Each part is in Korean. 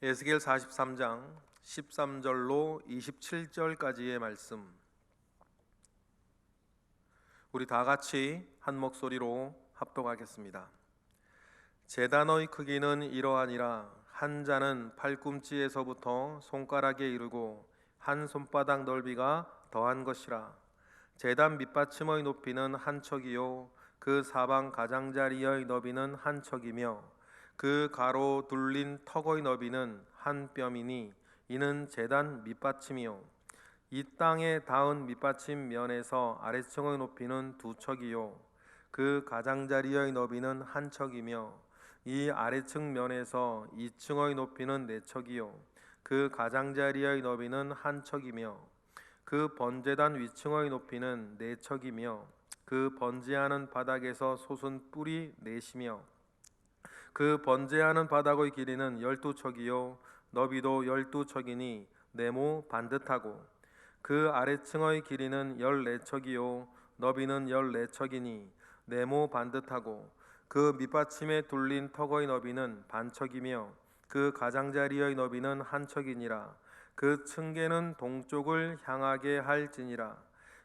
에스겔 43장 13절로 27절까지의 말씀, 우리 다 같이 한 목소리로 합독하겠습니다. 제단의 크기는 이러하니라. 한 자는 팔꿈치에서부터 손가락에 이르고 한 손바닥 넓이가 더한 것이라. 제단 밑받침의 높이는 한 척이요 그 사방 가장자리의 너비는 한 척이며 그 가로 둘린 턱의 너비는 한 뼘이니 이는 제단 밑받침이요 이 땅에 닿은 밑받침 면에서 아래층의 높이는 두 척이요 그 가장자리의 너비는 한 척이며 이 아래층 면에서 2층의 높이는 네 척이요 그 가장자리의 너비는 한 척이며 그 번제단 위층의 높이는 네 척이며 그 번제하는 바닥에서 솟은 뿔이 넷이며 그 번제하는 바닥의 길이는 12척이요 너비도 12척이니 네모 반듯하고 그 아래층의 길이는 14척이요 너비는 14척이니 네모 반듯하고 그 밑받침에 둘린 턱의 너비는 반척이며 그 가장자리의 너비는 한 척이니라. 그 층계는 동쪽을 향하게 할지니라.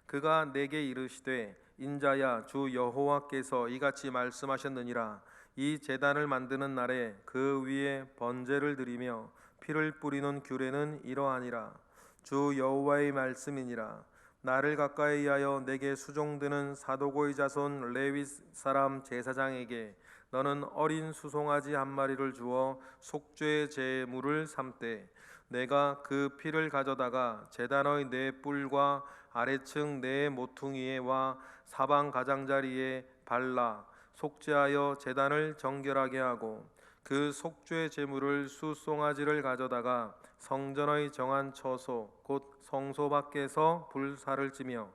그가 내게 이르시되 인자야, 주 여호와께서 이같이 말씀하셨느니라. 이 제단을 만드는 날에 그 위에 번제를 드리며 피를 뿌리는 규례는 이러하니라. 주 여호와의 말씀이니라. 나를 가까이 하여 내게 수종드는 사도고의 자손 레위 사람 제사장에게 너는 어린 수송아지 한 마리를 주어 속죄 제물을 삼되 내가 그 피를 가져다가 제단의 네 뿔과 아래층 네 모퉁이에와 사방 가장자리에 발라 속죄하여 제단을 정결하게 하고 그 속죄 제물을 수송아지를 가져다가 성전의 정한 처소 곧 성소 밖에서 불사를 지며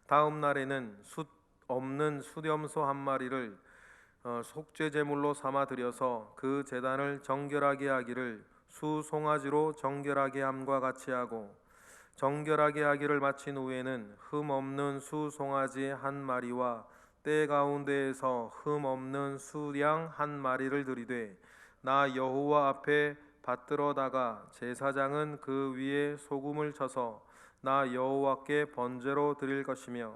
다음 날에는 숫 없는 수렴소 한 마리를 속죄 제물로 삼아 드려서 그 제단을 정결하게 하기를 수송아지로 정결하게 함과 같이 하고 정결하게 하기를 마친 후에는 흠 없는 수송아지 한 마리와 때 가운데에서 흠 없는 수양 한 마리를 드리되 나 여호와 앞에 받들어다가 제사장은 그 위에 소금을 쳐서 나 여호와께 번제로 드릴 것이며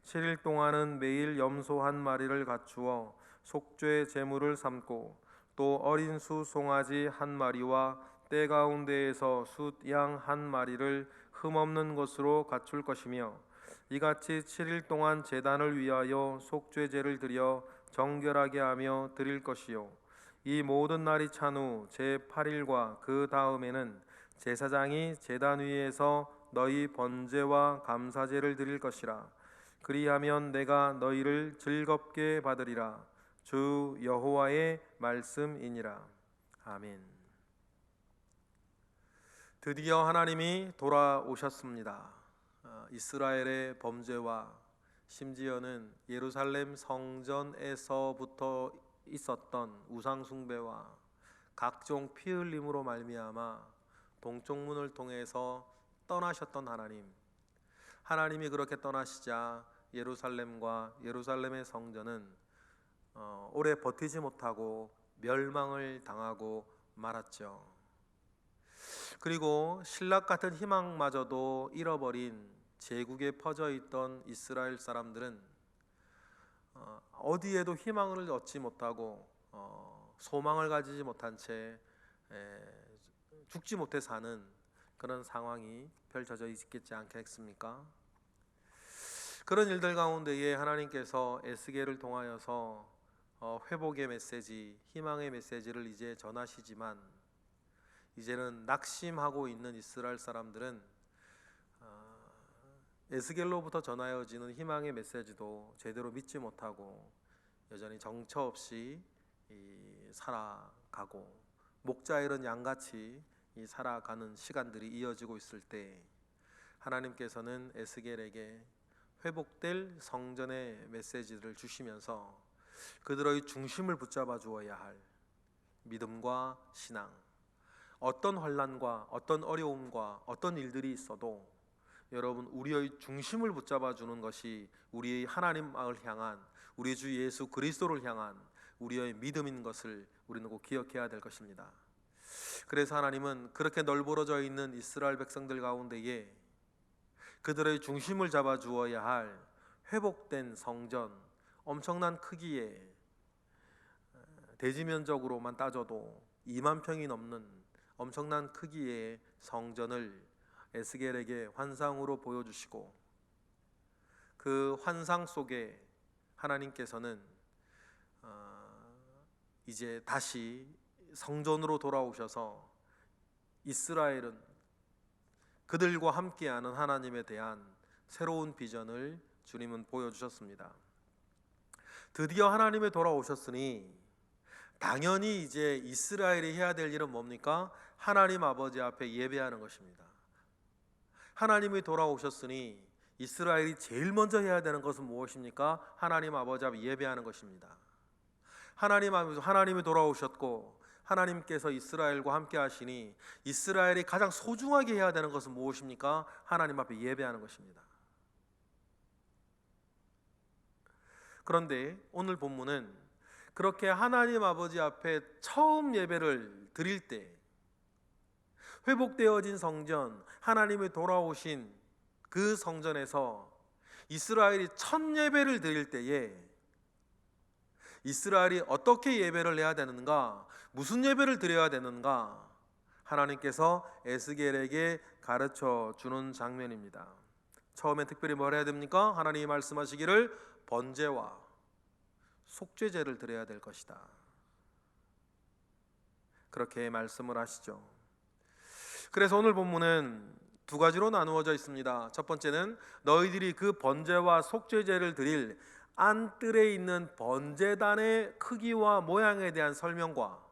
7일 동안은 매일 염소 한 마리를 갖추어 속죄 제물을 삼고 또 어린 수 송아지 한 마리와 때 가운데에서 숫양 한 마리를 흠없는 것으로 갖출 것이며 이같이 7일 동안 제단을 위하여 속죄제를 드려 정결하게 하며 드릴 것이요 이 모든 날이 찬 후 제8일과 그 다음에는 제사장이 제단 위에서 너희 번제와 감사제를 드릴 것이라. 그리하면 내가 너희를 즐겁게 받으리라. 주 여호와의 말씀이니라. 아멘. 드디어 하나님이 돌아오셨습니다. 이스라엘의 범죄와 심지어는 예루살렘 성전에서부터 있었던 우상 숭배와 각종 피 흘림으로 말미암아 동쪽문을 통해서 떠나셨던 하나님이 그렇게 떠나시자 예루살렘과 예루살렘의 성전은 오래 버티지 못하고 멸망을 당하고 말았죠. 그리고 신락 같은 희망마저도 잃어버린 제국에 퍼져 있던 이스라엘 사람들은 어디에도 희망을 얻지 못하고 소망을 가지지 못한 채 죽지 못해 사는 그런 상황이 펼쳐져 있겠지 않겠습니까? 그런 일들 가운데에 하나님께서 에스겔을 통하여서 회복의 메시지, 희망의 메시지를 이제 전하시지만 이제는 낙심하고 있는 이스라엘 사람들은 에스겔로부터 전하여지는 희망의 메시지도 제대로 믿지 못하고 여전히 정처 없이 살아가고 목자 잃은 양같이 살아가는 시간들이 이어지고 있을 때 하나님께서는 에스겔에게 회복될 성전의 메시지를 주시면서 그들의 중심을 붙잡아 주어야 할 믿음과 신앙, 어떤 환난과 어떤 어려움과 어떤 일들이 있어도 여러분 우리의 중심을 붙잡아 주는 것이 우리의 하나님을 향한 우리 주 예수 그리스도를 향한 우리의 믿음인 것을 우리는 꼭 기억해야 될 것입니다. 그래서 하나님은 그렇게 널브러져 있는 이스라엘 백성들 가운데에 그들의 중심을 잡아 주어야 할 회복된 성전, 엄청난 크기의, 대지 면적으로만 따져도 2만 평이 넘는 엄청난 크기의 성전을 에스겔에게 환상으로 보여주시고, 그 환상 속에 하나님께서는 이제 다시 성전으로 돌아오셔서 이스라엘은 그들과 함께하는 하나님에 대한 새로운 비전을 주님은 보여주셨습니다. 드디어 하나님이 돌아오셨으니 당연히 이제 이스라엘이 해야 될 일은 뭡니까? 하나님 아버지 앞에 예배하는 것입니다. 하나님이 돌아오셨으니 이스라엘이 제일 먼저 해야 되는 것은 무엇입니까? 하나님 아버지 앞에 예배하는 것입니다. 하나님이 돌아오셨고 하나님께서 이스라엘과 함께 하시니 이스라엘이 가장 소중하게 해야 되는 것은 무엇입니까? 하나님 앞에 예배하는 것입니다. 그런데 오늘 본문은 그렇게 하나님 아버지 앞에 처음 예배를 드릴 때, 회복되어진 성전, 하나님이 돌아오신 그 성전에서 이스라엘이 첫 예배를 드릴 때에 이스라엘이 어떻게 예배를 해야 되는가, 무슨 예배를 드려야 되는가, 하나님께서 에스겔에게 가르쳐 주는 장면입니다. 처음에 특별히 뭘 해야 됩니까? 하나님이 말씀하시기를 번제와 속죄제를 드려야 될 것이다, 그렇게 말씀을 하시죠. 그래서 오늘 본문은 두 가지로 나누어져 있습니다. 첫 번째는 너희들이 그 번제와 속죄제를 드릴 안뜰에 있는 번제단의 크기와 모양에 대한 설명과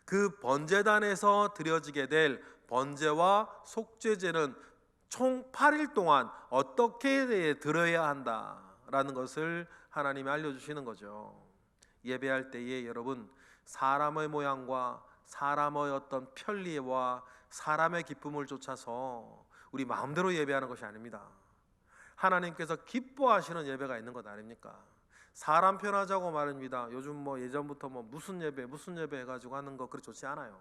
그 번제단에서 드려지게 될 번제와 속죄제는 총 8일 동안 어떻게 드려야 한다라는 것을 하나님이 알려주시는 거죠. 예배할 때에 여러분, 사람의 모양과 사람의 어떤 편리와 사람의 기쁨을 쫓아서 우리 마음대로 예배하는 것이 아닙니다. 하나님께서 기뻐하시는 예배가 있는 것 아닙니까? 사람 편하자고 말입니다. 요즘 예전부터 무슨 예배 해가지고 하는 거 그렇게 좋지 않아요.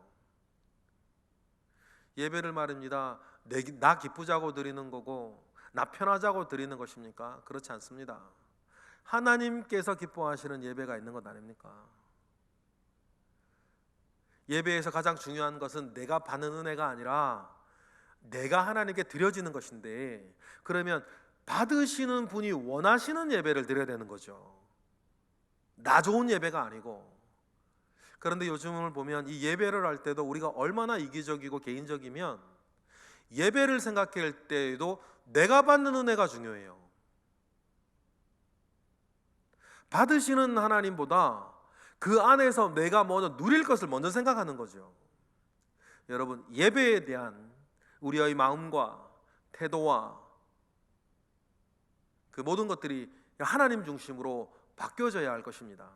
예배를 말입니다. 나 기쁘자고 드리는 거고 나 편하자고 드리는 것입니까? 그렇지 않습니다. 하나님께서 기뻐하시는 예배가 있는 것 아닙니까? 예배에서 가장 중요한 것은 내가 받는 은혜가 아니라 내가 하나님께 드려지는 것인데, 그러면 받으시는 분이 원하시는 예배를 드려야 되는 거죠. 나 좋은 예배가 아니고. 그런데 요즘을 보면 이 예배를 할 때도 우리가 얼마나 이기적이고 개인적이면 예배를 생각할 때에도 내가 받는 은혜가 중요해요. 받으시는 하나님보다 그 안에서 내가 먼저 누릴 것을 먼저 생각하는 거죠. 여러분, 예배에 대한 우리의 마음과 태도와 그 모든 것들이 하나님 중심으로 바뀌어져야 할 것입니다.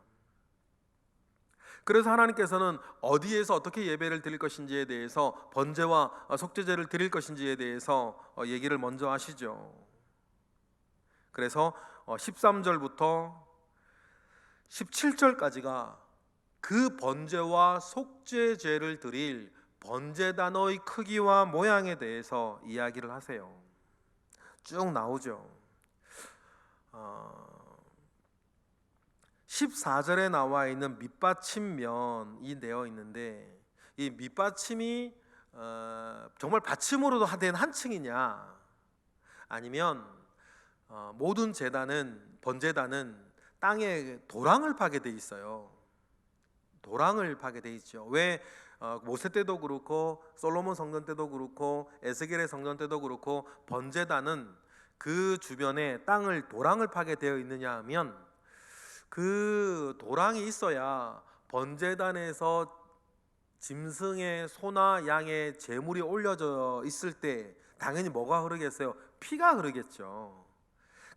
그래서 하나님께서는 어디에서 어떻게 예배를 드릴 것인지에 대해서, 번제와 속죄제를 드릴 것인지에 대해서 얘기를 먼저 하시죠. 그래서 13절부터 17절까지가 그 번제와 속죄제를 드릴 번제단의 크기와 모양에 대해서 이야기를 하세요. 쭉 나오죠. 14절에 나와 있는 밑받침면이 되어 있는데, 이 밑받침이 정말 받침으로도 된 한층이냐, 아니면 모든 번제단은 땅에 도랑을 파게 돼 있어요. 도랑을 파게 돼 있죠. 왜 모세 때도 그렇고 솔로몬 성전 때도 그렇고 에스겔의 성전 때도 그렇고 번제단은 그 주변에 도랑을 파게 되어 있느냐 하면, 그 도랑이 있어야 번제단에서 짐승의 소나 양의 제물이 올려져 있을 때 당연히 뭐가 흐르겠어요? 피가 흐르겠죠.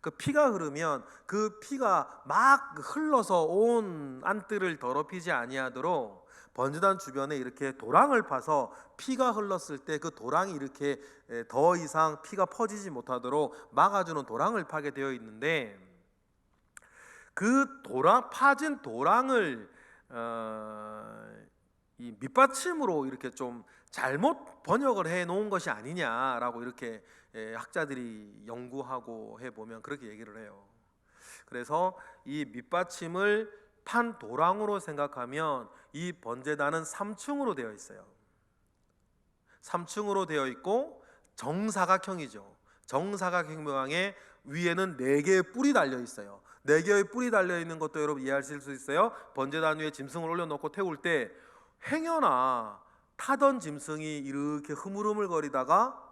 그 피가 흐르면 그 피가 막 흘러서 온 안뜰을 더럽히지 아니하도록 번제단 주변에 이렇게 도랑을 파서 피가 흘렀을 때 그 도랑이 이렇게 더 이상 피가 퍼지지 못하도록 막아주는 도랑을 파게 되어 있는데, 그 파진 도랑을 이 밑받침으로 이렇게 좀 잘못 번역을 해 놓은 것이 아니냐라고 이렇게 학자들이 연구하고 해 보면 그렇게 얘기를 해요. 그래서 이 밑받침을 판도랑으로 생각하면 이 번제단은 3층으로 되어 있어요. 3층으로 되어 있고 정사각형이죠. 정사각형 모양의 위에는 4개의 뿔이 달려 있어요. 4개의 뿔이 달려 있는 것도 여러분 이해하실 수 있어요. 번제단 위에 짐승을 올려놓고 태울 때 행여나 타던 짐승이 이렇게 흐물흐물거리다가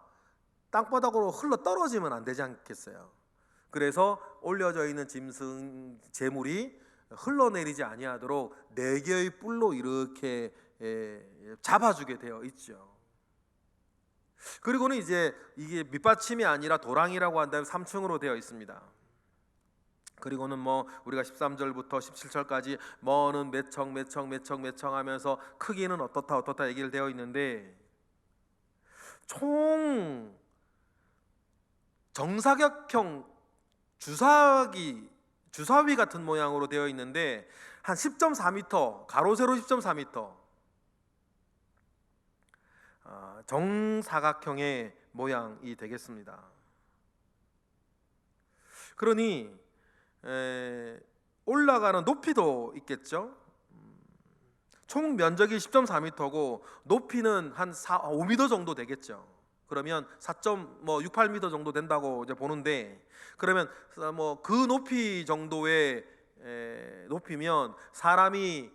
땅바닥으로 흘러 떨어지면 안 되지 않겠어요. 그래서 올려져 있는 짐승 제물이 흘러내리지 아니하도록 4개의 뿔로 이렇게 잡아주게 되어 있죠. 그리고는 이제 이게 밑받침이 아니라 도랑이라고 한다면 3층으로 되어 있습니다. 그리고는 뭐 우리가 13절부터 17절까지 뭐는 몇 청 하면서 크기는 어떻다 얘기를 되어 있는데, 총 정사각형 주사위 같은 모양으로 되어 있는데 한 10.4m, 가로 세로 10.4m 정사각형의 모양이 되겠습니다. 그러니 올라가는 높이도 있겠죠. 총 면적이 10.4m고 높이는 한 5m 정도 되겠죠. 그러면 4.68m 정도 된다고 이제 보는데, 그러면 뭐 그 높이 정도의 높이면 사람이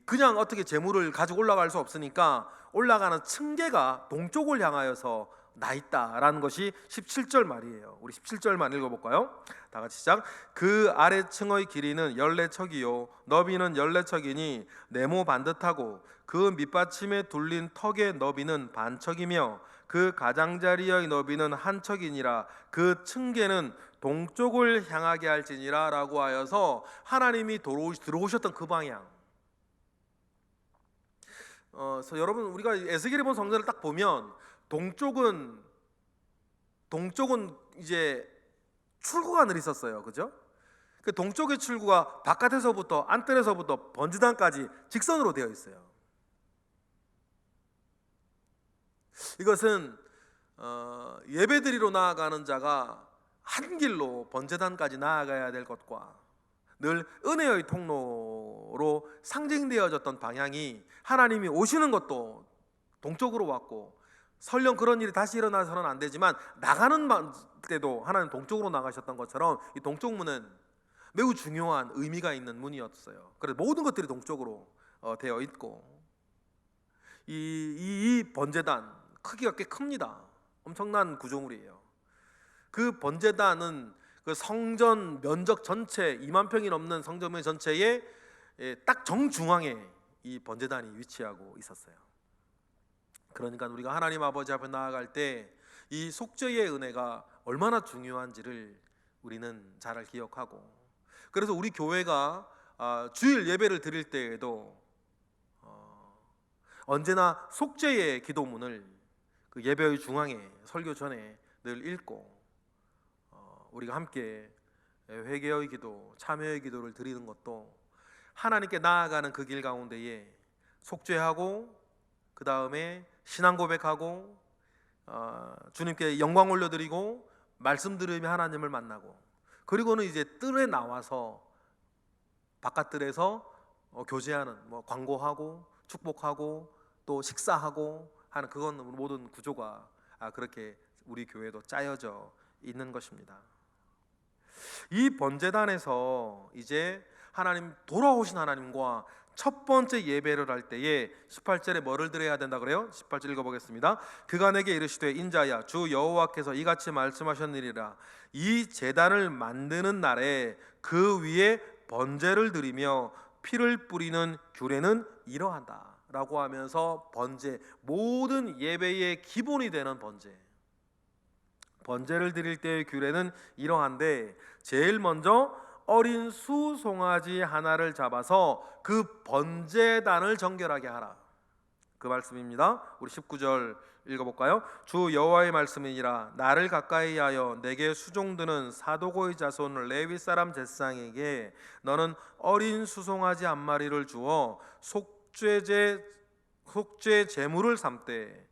그냥 어떻게 재물을 가지고 올라갈 수 없으니까 올라가는 층계가 동쪽을 향하여서 나 있다라는 것이 17절 말이에요. 우리 17절만 읽어볼까요? 다 같이 시작. 그 아래층의 길이는 14척이요 너비는 14척이니 네모 반듯하고 그 밑받침에 둘린 턱의 너비는 반척이며 그 가장자리의 너비는 한 척이니라. 그 층계는 동쪽을 향하게 할지니라 라고 하여서 하나님이 들어오셨던 그 방향. 그래서 여러분 우리가 에스겔에 본 성전을 딱 보면 동쪽은 이제 출구가 있었어요. 그죠? 그 동쪽의 출구가 바깥에서부터 안뜰에서부터 번제단까지 직선으로 되어 있어요. 이것은 예배드리러 나아가는 자가 한 길로 번제단까지 나아가야 될 것과 늘 은혜의 통로로 상징되어졌던 방향이, 하나님이 오시는 것도 동쪽으로 왔고 설령 그런 일이 다시 일어나서는 안 되지만 나가는 때도 하나님 동쪽으로 나가셨던 것처럼 이 동쪽 문은 매우 중요한 의미가 있는 문이었어요. 그래서 모든 것들이 동쪽으로 되어 있고, 이 번제단 크기가 꽤 큽니다. 엄청난 구조물이에요. 그 번제단은 그 성전 면적 전체 2만 평이 넘는 성전 전체에 딱 정중앙에 이 번제단이 위치하고 있었어요. 그러니까 우리가 하나님 아버지 앞에 나아갈 때 이 속죄의 은혜가 얼마나 중요한지를 우리는 잘 기억하고, 그래서 우리 교회가 주일 예배를 드릴 때에도 언제나 속죄의 기도문을 그 예배의 중앙에 설교 전에 늘 읽고 우리가 함께 회개의 기도, 참회의 기도를 드리는 것도 하나님께 나아가는 그 길 가운데에 속죄하고 그 다음에 신앙 고백하고 주님께 영광 올려드리고 말씀 들으며 하나님을 만나고, 그리고는 이제 뜰에 나와서 바깥뜰에서 교제하는, 뭐 광고하고 축복하고 또 식사하고 하는, 그건 모든 구조가 그렇게 우리 교회도 짜여져 있는 것입니다. 이 번제단에서 이제 하나님, 돌아오신 하나님과 첫 번째 예배를 할 때에 18절에 뭐를 드려야 된다 그래요? 18절 읽어보겠습니다. 그가 내게 이르시되 인자야 주 여호와께서 이같이 말씀하셨느니라. 이 제단을 만드는 날에 그 위에 번제를 드리며 피를 뿌리는 규례는 이러한다 라고 하면서 번제, 모든 예배의 기본이 되는 번제를 드릴 때의 규례는 이러한데, 제일 먼저 어린 수 송아지 하나를 잡아서 그 번제단을 정결하게 하라, 그 말씀입니다. 우리 19절 읽어볼까요? 주 여호와의 말씀이니라. 나를 가까이 하여 내게 수종드는 사도고의 자손 레위 사람 제사장에게 너는 어린 수송아지 한 마리를 주어 속죄제 속죄 제물을 삼되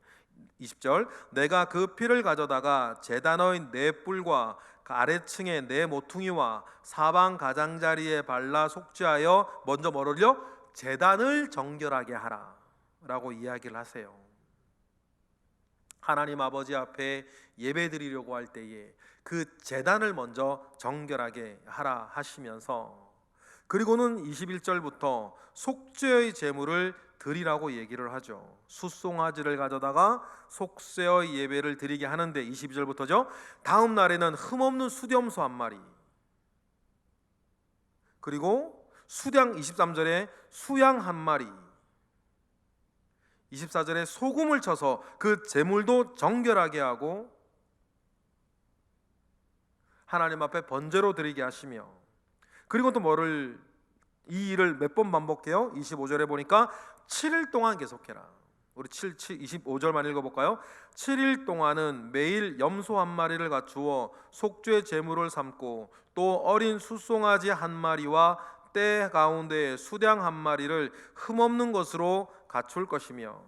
20절 내가 그 피를 가져다가 제단의 네 뿔과 아래층에 네 모퉁이와 사방 가장자리에 발라 속죄하여 먼저 뭐를요? 제단을 정결하게 하라 라고 이야기를 하세요. 하나님 아버지 앞에 예배 드리려고 할 때에 그 제단을 먼저 정결하게 하라 하시면서, 그리고는 21절부터 속죄의 제물을 드리라고 얘기를 하죠. 숫송아지를 가져다가 속죄의 예배를 드리게 하는데 22절부터죠. 다음 날에는 흠없는 수렴소 한 마리, 그리고 수량 23절에 수양 한 마리, 24절에 소금을 쳐서 그 제물도 정결하게 하고 하나님 앞에 번제로 드리게 하시며, 그리고 또 뭐를, 이 일을 몇 번 반복해요? 25절에 보니까 7일 동안 계속해라. 우리 25절만 읽어볼까요? 7일 동안은 매일 염소 한 마리를 갖추어 속죄 제물을 삼고 또 어린 숫송아지 한 마리와 때 가운데 수량 한 마리를 흠없는 것으로 갖출 것이며,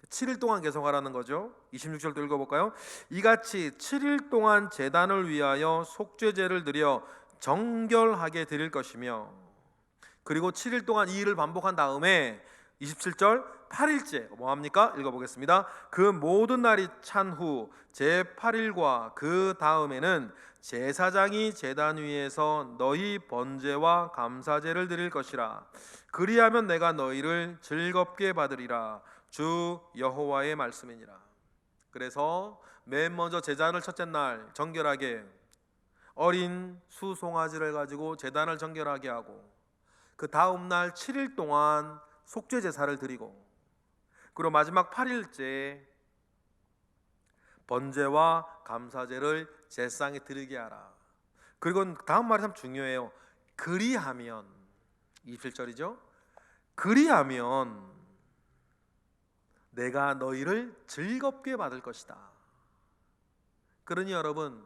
7일 동안 계속하라는 거죠. 26절도 읽어볼까요? 이같이 7일 동안 제단을 위하여 속죄제를 드려 정결하게 드릴 것이며, 그리고 7일 동안 이 일을 반복한 다음에 27절 8일째 뭐합니까? 읽어보겠습니다. 그 모든 날이 찬 후 제8일과 그 다음에는 제사장이 제단 위에서 너희 번제와 감사제를 드릴 것이라. 그리하면 내가 너희를 즐겁게 받으리라. 주 여호와의 말씀이니라. 그래서 맨 먼저 제단을 첫째 날 정결하게 어린 수송아지를 가지고 제단을 정결하게 하고, 그 다음 날 7일 동안 속죄 제사를 드리고, 그리고 마지막 8일째 번제와 감사제를 제상에 드리게 하라. 그리고 다음 말이 참 중요해요. 그리하면, 27절이죠. 그리하면 내가 너희를 즐겁게 받을 것이다. 그러니 여러분,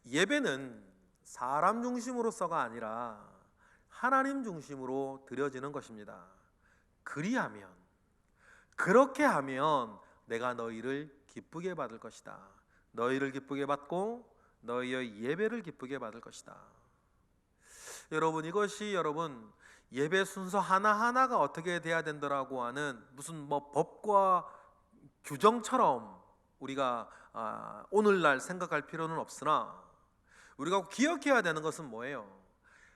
예배는 사람 중심으로서가 아니라 하나님 중심으로 드려지는 것입니다. 그리하면, 그렇게 하면 내가 너희를 기쁘게 받을 것이다. 너희를 기쁘게 받고 너희의 예배를 기쁘게 받을 것이다. 여러분, 이것이 여러분 예배 순서 하나하나가 어떻게 돼야 된다라고 하는 무슨 법과 규정처럼 우리가 오늘날 생각할 필요는 없으나, 우리가 기억해야 되는 것은 뭐예요?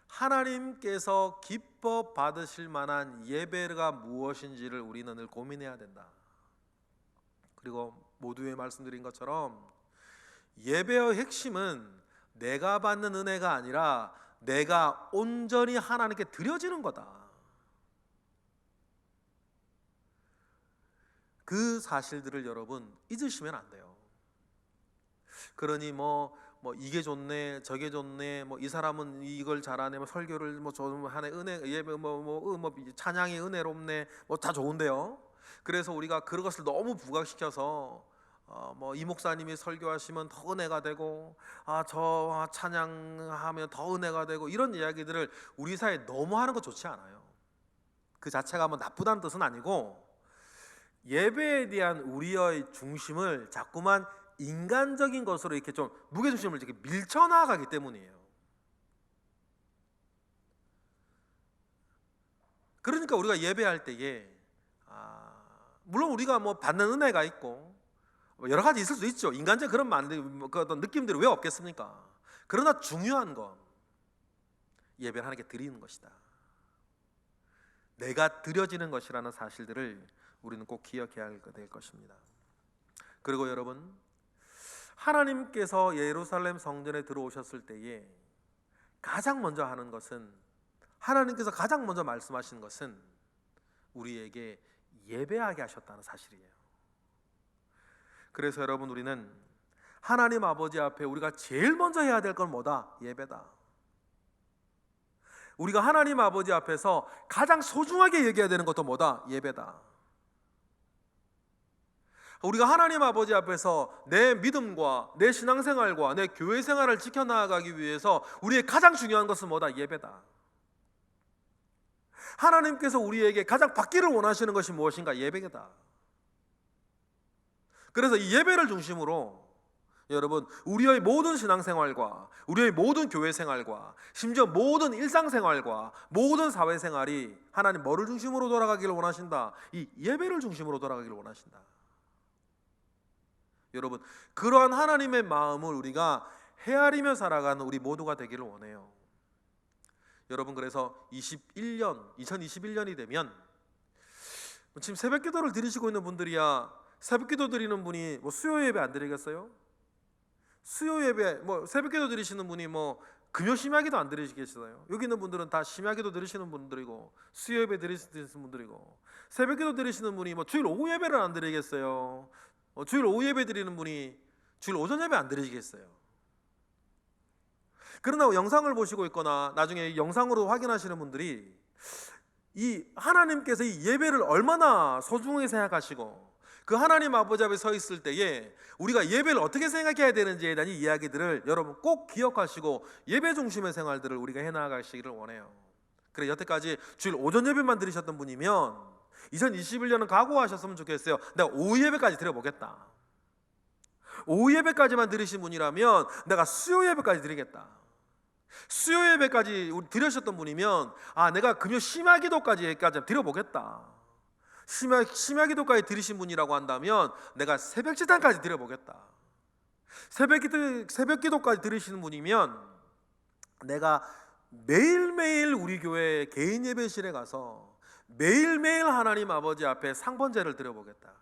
하나님께서 기뻐 받으실 만한 예배가 무엇인지를 우리는 늘 고민해야 된다. 그리고 모두에 말씀드린 것처럼 예배의 핵심은 내가 받는 은혜가 아니라 내가 온전히 하나님께 드려지는 거다. 그 사실들을 여러분 잊으시면 안 돼요. 그러니 뭐 이게 좋네, 저게 좋네, 뭐 이 사람은 이걸 잘하네, 뭐 설교를 뭐 좀 하네, 은혜 예배 찬양이 은혜롭네, 뭐 다 좋은데요. 그래서 우리가 그것을 너무 부각시켜서 이 목사님이 설교하시면 더 은혜가 되고, 저 찬양하면 더 은혜가 되고, 이런 이야기들을 우리 사회에 너무 하는 거 좋지 않아요. 그 자체가 뭐 나쁘다는 뜻은 아니고, 예배에 대한 우리의 중심을 자꾸만 인간적인 것으로 이렇게 좀 무게중심을 이렇게 밀쳐나가기 때문이에요. 그러니까 우리가 예배할 때에 물론 우리가 뭐 받는 은혜가 있고 여러 가지 있을 수 있죠. 인간적인 그런 그 어떤 느낌들이 왜 없겠습니까? 그러나 중요한 건 예배를 하나님께 드리는 것이다. 내가 드려지는 것이라는 사실들을 우리는 꼭 기억해야 될 것입니다. 그리고 여러분, 하나님께서 예루살렘 성전에 들어오셨을 때에 가장 먼저 하는 것은, 하나님께서 가장 먼저 말씀하신 것은 우리에게 예배하게 하셨다는 사실이에요. 그래서 여러분, 우리는 하나님 아버지 앞에 우리가 제일 먼저 해야 될 건 뭐다? 예배다. 우리가 하나님 아버지 앞에서 가장 소중하게 얘기해야 되는 것도 뭐다? 예배다. 우리가 하나님 아버지 앞에서 내 믿음과 내 신앙생활과 내 교회 생활을 지켜나가기 위해서 우리의 가장 중요한 것은 뭐다? 예배다. 하나님께서 우리에게 가장 받기를 원하시는 것이 무엇인가? 예배다. 그래서 이 예배를 중심으로 여러분, 우리의 모든 신앙생활과 우리의 모든 교회생활과 심지어 모든 일상생활과 모든 사회생활이 하나님 뭐를 중심으로 돌아가기를 원하신다? 이 예배를 중심으로 돌아가기를 원하신다. 여러분, 그러한 하나님의 마음을 우리가 헤아리며 살아가는 우리 모두가 되기를 원해요. 여러분, 그래서 2021년이 되면 지금 새벽기도를 드리시고 있는 분들이야 새벽기도 드리는 분이 뭐 수요 예배 안 드리겠어요? 수요 예배 뭐 새벽기도 드리시는 분이 뭐 금요 심야기도 안 드리시겠어요? 여기 있는 분들은 다 심야기도 드리시는 분들이고 수요 예배 드리시는 분들이고, 새벽기도 드리시는 분이 뭐 주일 오후 예배를 안 드리겠어요? 주일 오후 예배 드리는 분이 주일 오전 예배 안 드리시겠어요? 그러나 영상을 보시고 있거나 나중에 영상으로 확인하시는 분들이 이 하나님께서 이 예배를 얼마나 소중하게 생각하시고 그 하나님 아버지 앞에 서 있을 때에 우리가 예배를 어떻게 생각해야 되는지에 대한 이야기들을 여러분 꼭 기억하시고 예배 중심의 생활들을 우리가 해나가시기를 원해요. 그래, 여태까지 주일 오전 예배만 드리셨던 분이면 2021년은 각오하셨으면 좋겠어요. 내가 오후 예배까지 드려보겠다. 오후 예배까지만 드리신 분이라면 내가 수요 예배까지 드리겠다. 수요 예배까지 드리셨던 분이면 내가 금요 심야기도까지 드려보겠다. 심야기도까지 드리신 분이라고 한다면 내가 새벽지단까지 드려보겠다. 새벽기도까지 드리시는 분이면 내가 매일매일 우리 교회 개인 예배실에 가서 매일매일 하나님 아버지 앞에 상번제를 드려보겠다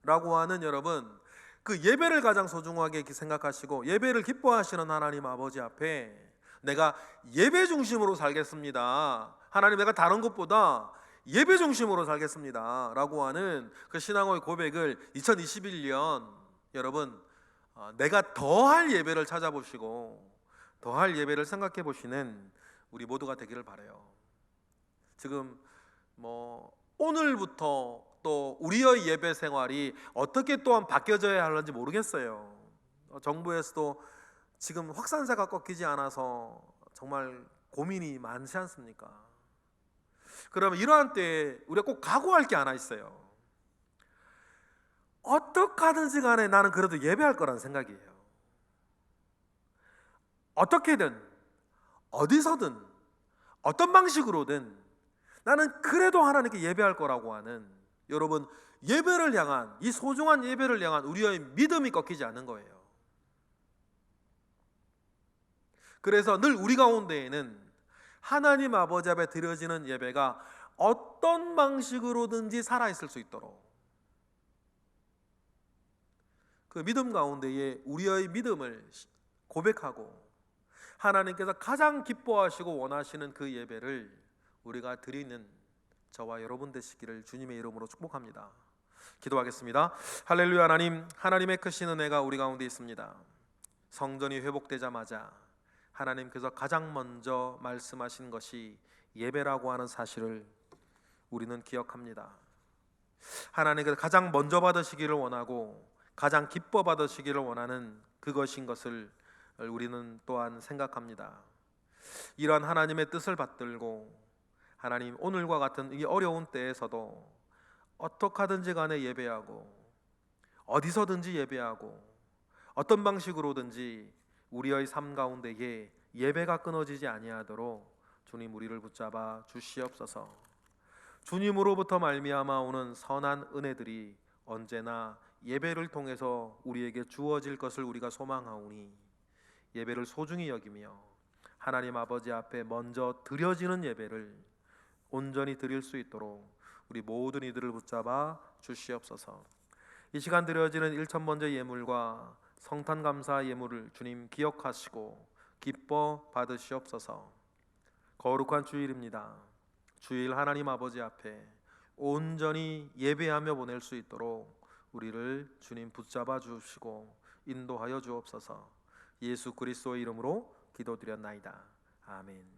라고 하는, 여러분, 그 예배를 가장 소중하게 생각하시고 예배를 기뻐하시는 하나님 아버지 앞에 내가 예배 중심으로 살겠습니다, 하나님 내가 다른 것보다 예배 중심으로 살겠습니다 라고 하는 그 신앙의 고백을 2021년 여러분 내가 더할 예배를 찾아보시고 더할 예배를 생각해 보시는 우리 모두가 되기를 바라요. 지금 뭐 오늘부터 또 우리의 예배 생활이 어떻게 또한 바뀌어져야 하는지 모르겠어요. 정부에서도 지금 확산세가 꺾이지 않아서 정말 고민이 많지 않습니까? 그러면 이러한 때에 우리가 꼭 각오할 게 하나 있어요. 어떻게 하든지 간에 나는 그래도 예배할 거라는 생각이에요. 어떻게든 어디서든 어떤 방식으로든 나는 그래도 하나님께 예배할 거라고 하는, 여러분, 예배를 향한, 이 소중한 예배를 향한 우리의 믿음이 꺾이지 않는 거예요. 그래서 늘 우리 가운데에는 하나님 아버지 앞에 드려지는 예배가 어떤 방식으로든지 살아있을 수 있도록 그 믿음 가운데에 우리의 믿음을 고백하고 하나님께서 가장 기뻐하시고 원하시는 그 예배를 우리가 드리는 저와 여러분 되시기를 주님의 이름으로 축복합니다. 기도하겠습니다. 할렐루야. 하나님, 하나님의 크신 은혜가 우리 가운데 있습니다. 성전이 회복되자마자 하나님께서 가장 먼저 말씀하신 것이 예배라고 하는 사실을 우리는 기억합니다. 하나님께서 가장 먼저 받으시기를 원하고 가장 기뻐 받으시기를 원하는 그것인 것을 우리는 또한 생각합니다. 이러한 하나님의 뜻을 받들고 하나님, 오늘과 같은 이 어려운 때에서도 어떻게 하든지 간에 예배하고 어디서든지 예배하고 어떤 방식으로든지 우리의 삶 가운데에 예배가 끊어지지 아니하도록 주님 우리를 붙잡아 주시옵소서. 주님으로부터 말미암아 오는 선한 은혜들이 언제나 예배를 통해서 우리에게 주어질 것을 우리가 소망하오니 예배를 소중히 여기며 하나님 아버지 앞에 먼저 드려지는 예배를 온전히 드릴 수 있도록 우리 모든 이들을 붙잡아 주시옵소서. 이 시간 드려지는 일천번째 예물과 성탄 감사 예물을 주님 기억하시고 기뻐 받으시옵소서. 거룩한 주일입니다. 주일 하나님 아버지 앞에 온전히 예배하며 보낼 수 있도록 우리를 주님 붙잡아 주시고 인도하여 주옵소서. 예수 그리스도의 이름으로 기도드렸나이다. 아멘.